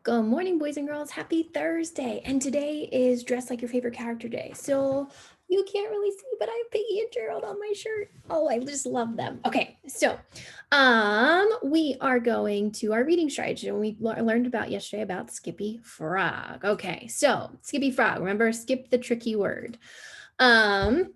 Good morning, boys and girls. Happy Thursday. And today is Dress Like Your Favorite Character Day. So you can't really see, but I have Piggy and Gerald on my shirt. Oh, I just love them. Okay, so we are going to our reading strategy. And we learned about yesterday about Skippy Frog. Okay, so Skippy Frog, remember, skip the tricky word. And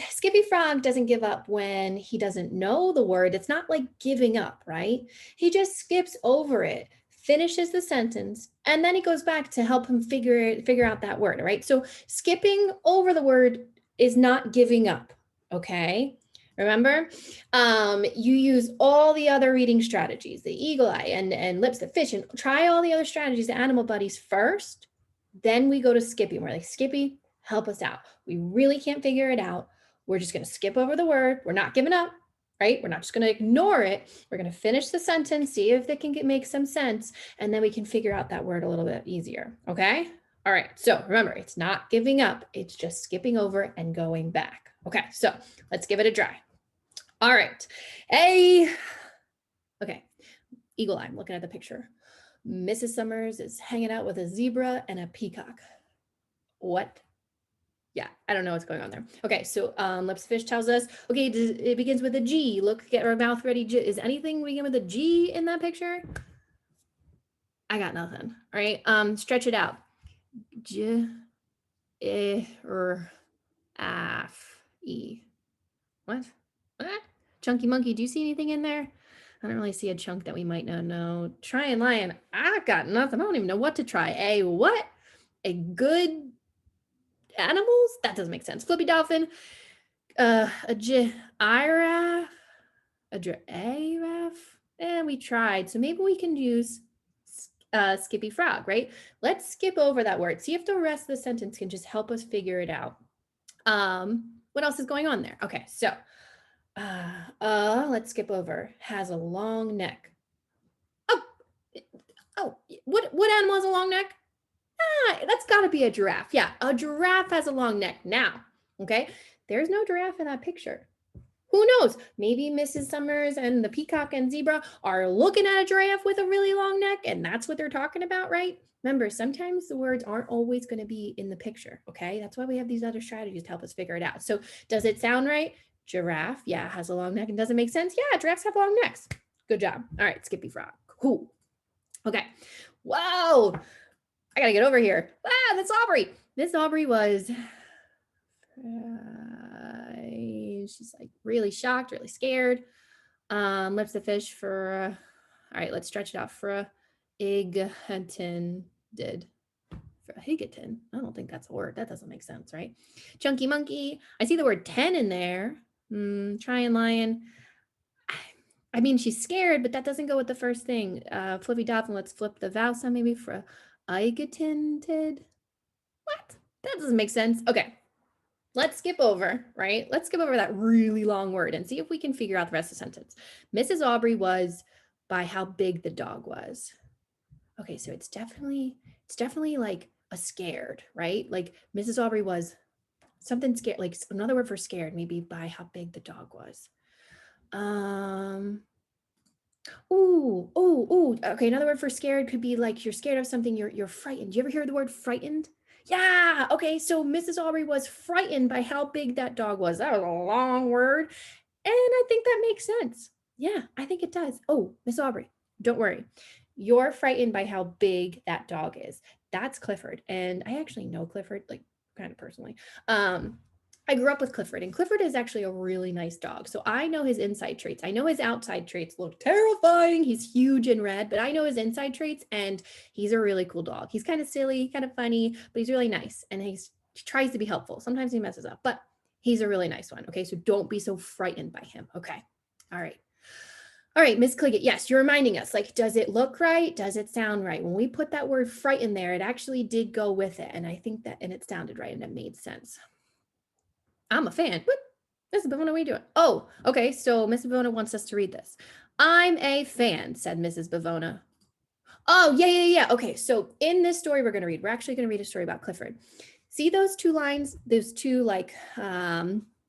Skippy Frog doesn't give up when he doesn't know the word. It's not like giving up, right? He just skips over it, finishes the sentence, and then he goes back to help him figure out that word, right? So skipping over the word is not giving up, okay? Remember, you use all the other reading strategies, the eagle eye and lips that fish, and try all the other strategies, the animal buddies first. Then we go to Skippy. We're like, Skippy, help us out. We really can't figure it out. We're just going to skip over the word. We're not giving up, right? We're not just going to ignore it. We're going to finish the sentence, see if it can make some sense, and then we can figure out that word a little bit easier, okay? All right, so remember, it's not giving up. It's just skipping over and going back. Okay, so let's give it a try. All right, okay, eagle eye, I'm looking at the picture. Mrs. Summers is hanging out with a zebra and a peacock. What? Yeah, I don't know what's going on there. Okay, so Lips Fish tells us, okay, it begins with a G. Look, get our mouth ready. Is anything begin with a G in that picture? I got nothing. All right, stretch it out. J, F, E. What? What? Chunky Monkey, do you see anything in there? I don't really see a chunk that we might not know. Trying Lion, I got nothing. I don't even know what to try. A what? A good animals? That doesn't make sense. Flippy Dolphin, a giraffe, a giraffe, and we tried. So maybe we can use Skippy Frog, right? Let's skip over that word. See if the rest of the sentence can just help us figure it out. What else is going on there? Okay, so let's skip over. Has a long neck. Oh, what animal has a long neck? That's got to be a giraffe. Yeah, a giraffe has a long neck. Now, okay, there's no giraffe in that picture. Who knows? Maybe Mrs. Summers and the peacock and zebra are looking at a giraffe with a really long neck, and that's what they're talking about, right? Remember, sometimes the words aren't always going to be in the picture, okay? That's why we have these other strategies to help us figure it out. So, does it sound right? Giraffe, yeah, has a long neck. And does it make sense? Yeah, giraffes have long necks. Good job. All right, Skippy Frog. Cool. Okay. Whoa. I gotta get over here. That's Aubrey. Miss Aubrey was she's like really shocked, really scared. Lips the fish for all right, let's stretch it out for a Ighatin did. For a Higatin. I don't think that's a word. That doesn't make sense, right? Chunky monkey. I see the word 10 in there. Trying lion. I mean, she's scared, but that doesn't go with the first thing. Flippy Dolphin, let's flip the vowel sound maybe for Igatinted. What? That doesn't make sense. Okay, let's skip over, right? Let's skip over that really long word and see if we can figure out the rest of the sentence. Mrs. Aubrey was by how big the dog was. Okay, so it's definitely like a scared, right? Like Mrs. Aubrey was something scared, like another word for scared, maybe by how big the dog was. Okay, another word for scared could be like you're scared of something, you're frightened. Do you ever hear the word frightened? Yeah, okay, so Mrs. Aubrey was frightened by how big that dog was. That was a long word, and I think that makes sense. Yeah, I think it does. Oh, Miss Aubrey, don't worry. You're frightened by how big that dog is. That's Clifford, and I actually know Clifford, like kind of personally. I grew up with Clifford, and Clifford is actually a really nice dog. So I know his inside traits. I know his outside traits look terrifying. He's huge and red, but I know his inside traits, and he's a really cool dog. He's kind of silly, kind of funny, but he's really nice, and he tries to be helpful. Sometimes he messes up, but he's a really nice one. Okay, so don't be so frightened by him. Okay, all right. All right, Miss Cliggett, yes, you're reminding us, like, does it look right? Does it sound right? When we put that word frightened there, it actually did go with it, and I think that, and it sounded right, and it made sense. I'm a fan. What? Mrs. Bavona, what are you doing? Oh, okay. So Mrs. Bavona wants us to read this. I'm a fan, said Mrs. Bavona. Oh, yeah. Okay, so in this story we're going to read, we're actually going to read a story about Clifford. See those two lines, those two like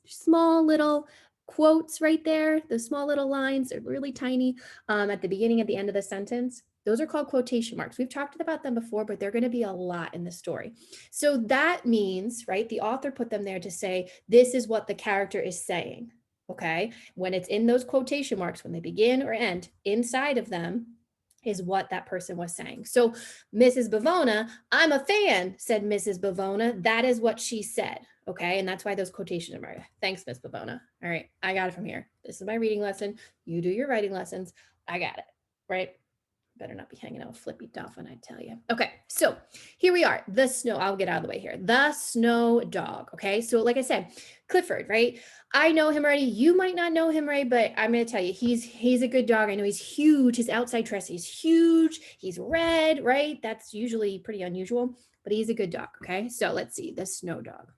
small little quotes right there, those small little lines, they're really tiny at the beginning, at the end of the sentence. Those are called quotation marks. We've talked about them before, but they're going to be a lot in the story. So that means, right, the author put them there to say, this is what the character is saying. Okay. When it's in those quotation marks, when they begin or end, inside of them is what that person was saying. So Mrs. Bavona, I'm a fan, said Mrs. Bavona. That is what she said. Okay. And that's why those quotations are marked. Thanks, Miss Bavona. All right. I got it from here. This is my reading lesson. You do your writing lessons. I got it. Right. Better not be hanging out with Flippy Dolphin, I tell you. Okay, so here we are. The snow, I'll get out of the way here. The snow dog. Okay, so like I said, Clifford, right? I know him already. You might not know him, right? But I'm going to tell you, he's a good dog. I know he's huge. His outside dress, he's huge. He's red, right? That's usually pretty unusual, but he's a good dog. Okay, so let's see. The snow dog.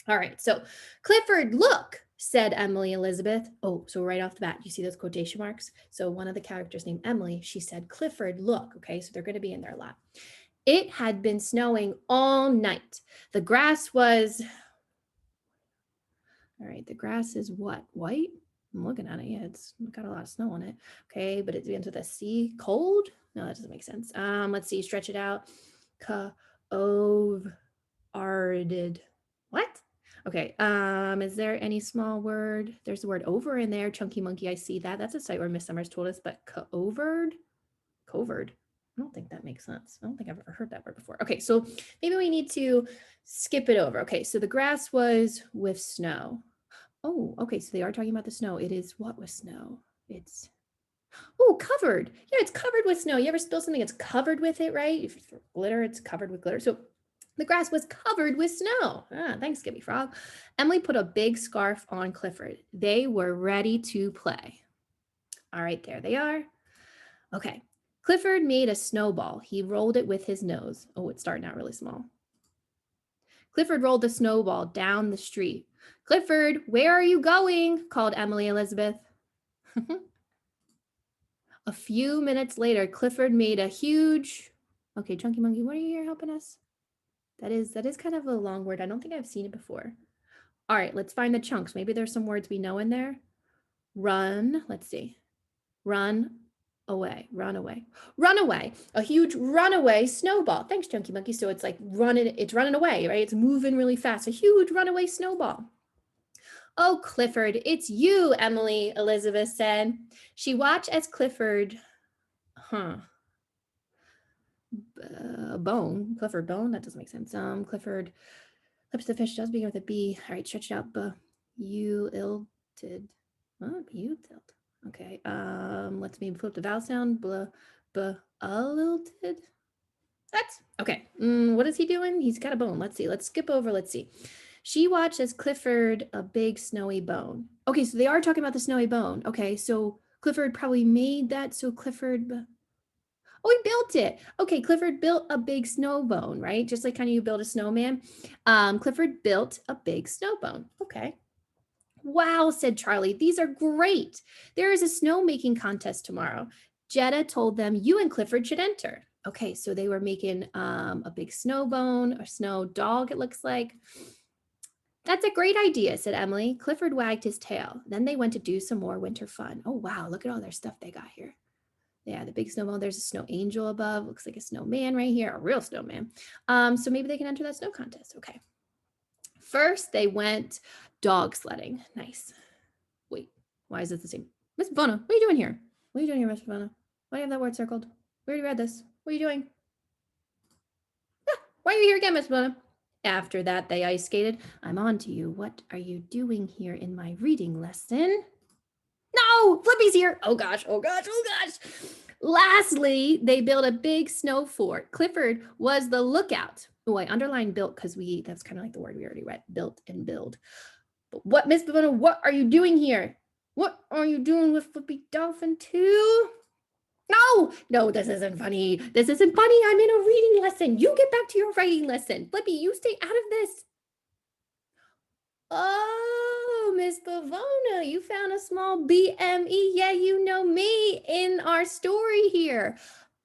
All right, so Clifford, look, said Emily Elizabeth. Oh, so right off the bat, you see those quotation marks? So one of the characters named Emily, she said, Clifford, look. Okay, so they're going to be in there a lot. It had been snowing all night. The grass was, all right, the grass is what? White? I'm looking at it. Yeah, it's got a lot of snow on it. Okay, but it begins with a C. Cold? No, that doesn't make sense. Let's see, stretch it out. Arded. What? Okay, is there any small word? There's the word over in there. Chunky monkey, I see that. That's a site where Miss Summers told us, but covered? Covered. I don't think that makes sense. I don't think I've ever heard that word before. Okay, so maybe we need to skip it over. Okay, so the grass was with snow. Oh, okay, so they are talking about the snow. It is what with snow? It's, oh, covered. Yeah, it's covered with snow. You ever spill something that's covered with it, right? If you throw glitter, it's covered with glitter. So the grass was covered with snow. Thanks, Skippy Frog. Emily put a big scarf on Clifford. They were ready to play. All right, there they are. Okay. Clifford made a snowball. He rolled it with his nose. Oh, it's starting out really small. Clifford rolled the snowball down the street. Clifford, where are you going? Called Emily Elizabeth. A few minutes later, Clifford made a huge... Okay, Chunky Monkey, what are you here helping us? That is kind of a long word. I don't think I've seen it before. All right, let's find the chunks. Maybe there's some words we know in there. Run, let's see. Run away, run away. Run away, a huge runaway snowball. Thanks, Chunky Monkey. So it's like it's running away, right? It's moving really fast. A huge runaway snowball. Oh, Clifford, it's you, Emily Elizabeth said. She watched as Clifford, Clifford Bone, that doesn't make sense. Clifford lips the fish does begin with a B. All right, stretch it out. You ilted. What? You tilt. Okay. Let's maybe flip the vowel sound. Lilted. That's okay. What is he doing? He's got a bone. Let's see. Let's skip over. Let's see. She watched as Clifford a big snowy bone. Okay, so they are talking about the snowy bone. Okay, so Clifford probably made that. So Clifford. Oh, he built it. Okay, Clifford built a big snow bone, right? Just like kind of you build a snowman. Clifford built a big snow bone. Okay. Wow, said Charlie. These are great. There is a snow making contest tomorrow. Jetta told them you and Clifford should enter. Okay, so they were making a big snow bone or snow dog, it looks like. That's a great idea, said Emily. Clifford wagged his tail. Then they went to do some more winter fun. Oh, wow, look at all their stuff they got here. Yeah, the big snowball. There's a snow angel above. Looks like a snowman right here, a real snowman. So maybe they can enter that snow contest. Okay. First, they went dog sledding. Nice. Wait, why is it the same? Miss Bona, what are you doing here? What are you doing here, Miss Bona? Why do you have that word circled? We already read this. What are you doing? Why are you here again, Miss Bona? After that, they ice skated. I'm on to you. What are you doing here in my reading lesson? No, Flippy's here. Oh gosh, oh gosh, oh gosh. Lastly, they built a big snow fort. Clifford was the lookout. Oh, I underlined built because that's kind of like the word we already read, built and build. But what, Miss Bavona, what are you doing here? What are you doing with Flippy Dolphin too? No, this isn't funny. This isn't funny. I'm in a reading lesson. You get back to your writing lesson. Flippy, you stay out of this. Oh, Miss Bavona, you found a small BME. Yeah, you know me in our story here.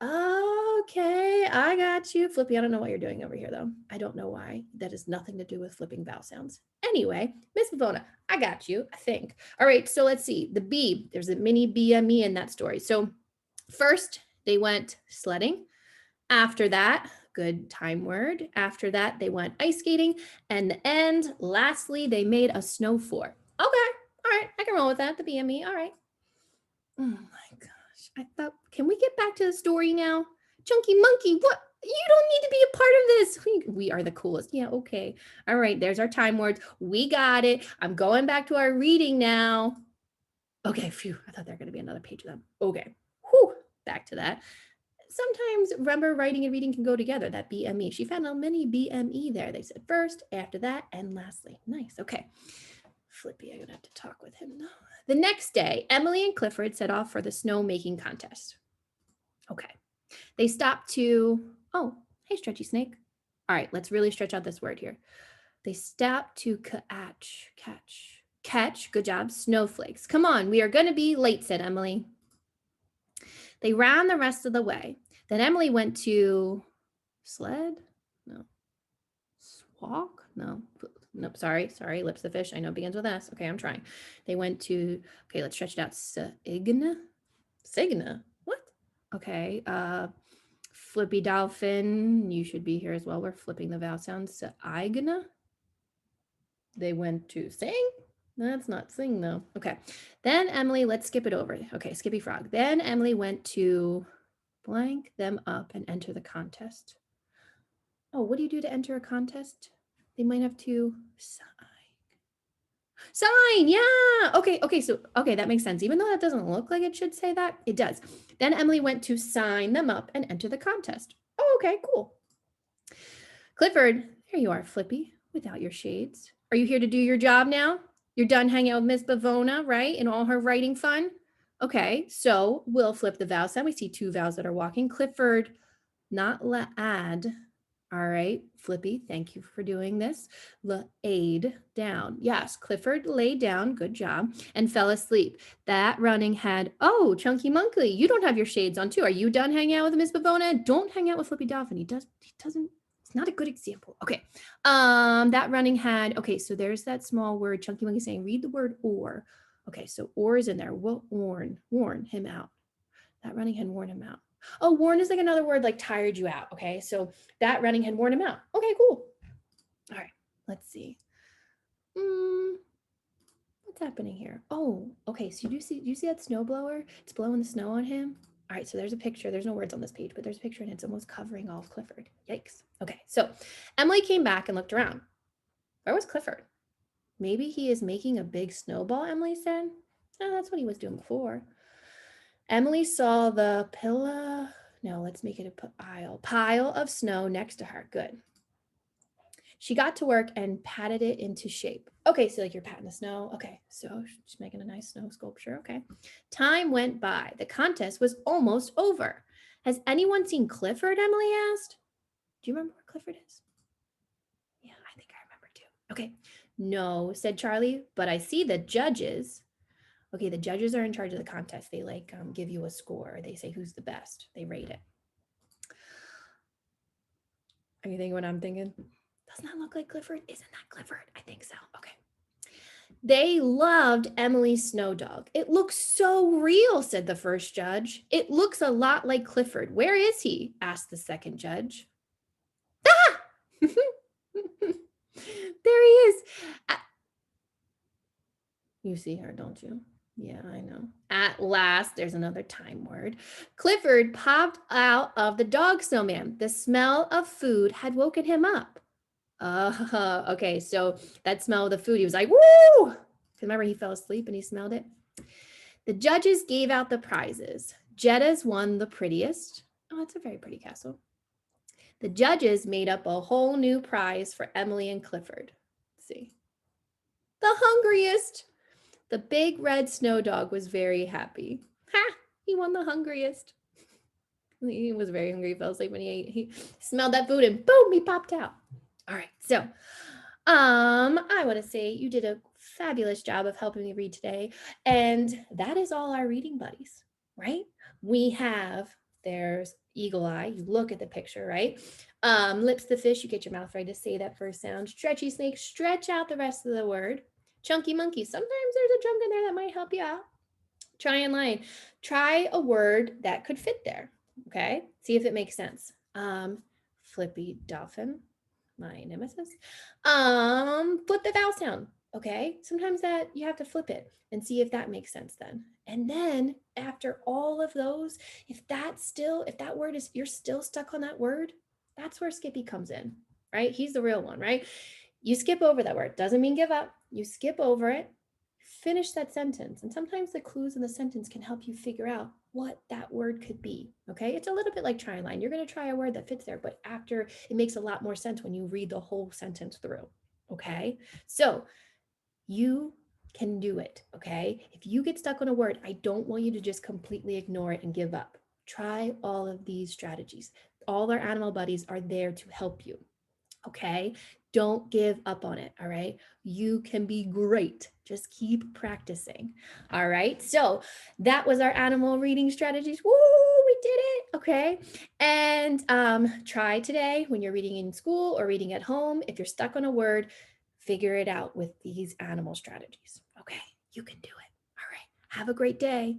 Okay, I got you. Flippy, I don't know what you're doing over here, though. I don't know why. That has nothing to do with flipping vowel sounds. Anyway, Miss Bavona, I got you, I think. All right, so let's see. The B, there's a mini BME in that story. So first, They went sledding. After that, good time word. After that, they went ice skating. And the end, lastly, they made a snow fort. Okay, all right, I can roll with that, the BME, all right. Oh my gosh, I thought, can we get back to the story now? Chunky Monkey, what? You don't need to be a part of this. We are the coolest. Yeah, okay. All right, there's our time words. We got it. I'm going back to our reading now. Okay, phew, I thought there were going to be another page of them. Okay, whew, back to that. Sometimes, remember, writing and reading can go together, that BME. She found how many BME there. They said first, after that, and lastly. Nice, okay. Flippy, I'm going to have to talk with him now. The next day, Emily and Clifford set off for the snow making contest. Okay. They stopped to, oh, hey, Stretchy Snake. All right, let's really stretch out this word here. They stopped to catch, good job, snowflakes. Come on, we are going to be late, said Emily. They ran the rest of the way. Then Emily went to sled? No. Swalk? No. Nope, sorry, lips the fish. I know it begins with S. Okay, I'm trying. They went to, okay, let's stretch it out. Signa? What? Okay, Flippy Dolphin, you should be here as well. We're flipping the vowel sounds. Saigna? They went to sing? That's not sing though. Okay, then Emily, let's skip it over. Okay, Skippy Frog. Then Emily went to blank them up and enter the contest. Oh, what do you do to enter a contest? They might have to sign. Yeah. Okay. So, okay, that makes sense. Even though that doesn't look like it should say that, it does. Then Emily went to sign them up and enter the contest. Oh, okay, cool. Clifford, there you are, Flippy, without your shades. Are you here to do your job now? You're done hanging out with Miss Bavona, right? And all her writing fun? Okay, so we'll flip the vowel sound. We see two vowels that are walking. Clifford, not la-ad. All right, Flippy, thank you for doing this. La-aid, down. Yes, Clifford lay down, good job, and fell asleep. That running had, oh, Chunky Monkey, you don't have your shades on too. Are you done hanging out with Miss Bavona? Don't hang out with Flippy Dolphin. He doesn't, it's not a good example. Okay, that running had, okay, so there's that small word, Chunky Monkey saying, read the word or. Okay, so or is in there. We'll warn him out. That running had worn him out. Oh, worn is like another word like tired you out. Okay, so that running had worn him out. Okay, cool. All right, let's see. What's happening here? Oh, okay. So do you see that snow blower? It's blowing the snow on him. All right, so there's a picture. There's no words on this page, but there's a picture and it's almost covering all of Clifford. Yikes. Okay, so Emily came back and looked around. Where was Clifford? Maybe he is making a big snowball, Emily said. Oh, that's what he was doing before. Emily saw the let's make it a pile of snow next to her. Good. She got to work and patted it into shape. Okay, so like you're patting the snow. Okay, so she's making a nice snow sculpture. Okay. Time went by. The contest was almost over. Has anyone seen Clifford? Emily asked. Do you remember where Clifford is? Yeah, I think I remember too. Okay. No, said Charlie, but I see the judges. Okay, the judges are in charge of the contest. They like give you a score. They say who's the best. They rate it. Are you thinking what I'm thinking? Doesn't that look like Clifford? Isn't that Clifford? I think so. Okay. They loved Emily's snow dog. It looks so real, said the first judge. It looks a lot like Clifford. Where is he? Asked the second judge. Ah! There he is. You see her, don't you? Yeah, I know. At last, there's another time word. Clifford popped out of the dog snowman. The smell of food had woken him up. Okay, so that smell of the food, he was like, woo! Remember, he fell asleep and he smelled it. The judges gave out the prizes. Jetta's won the prettiest. Oh, that's a very pretty castle. The judges made up a whole new prize for Emily and Clifford. Let's see. The hungriest. The big red snow dog was very happy. Ha! He won the hungriest. He was very hungry. He fell asleep when he ate. He smelled that food and boom, he popped out. All right, so I want to say you did a fabulous job of helping me read today. And that is all our reading buddies, right? We have, there's eagle eye. You look at the picture, right? Lips the fish, you get your mouth ready to say that first sound. Stretchy snake, stretch out the rest of the word. Chunky monkey, sometimes there's a chunk in there that might help you out. Try and line. Try a word that could fit there. Okay, see if it makes sense. Flippy dolphin, my nemesis. Flip the vowel sound. Okay, sometimes that you have to flip it and see if that makes sense then. And then after all of those, if that word is, you're still stuck on that word, that's where Skippy comes in, right? He's the real one, right? You skip over that word. Doesn't mean give up. You skip over it, finish that sentence. And sometimes the clues in the sentence can help you figure out what that word could be. Okay. It's a little bit like try and line. You're going to try a word that fits there, but after it makes a lot more sense when you read the whole sentence through. Okay. So you can do it. Okay. If you get stuck on a word, I don't want you to just completely ignore it and give up. Try all of these strategies. All our animal buddies are there to help you. Okay. Don't give up on it. All right. You can be great. Just keep practicing. All right. So that was our animal reading strategies. Woo, we did it. Okay. And try today when you're reading in school or reading at home. If you're stuck on a word, figure it out with these animal strategies. Okay. You can do it. All right. Have a great day.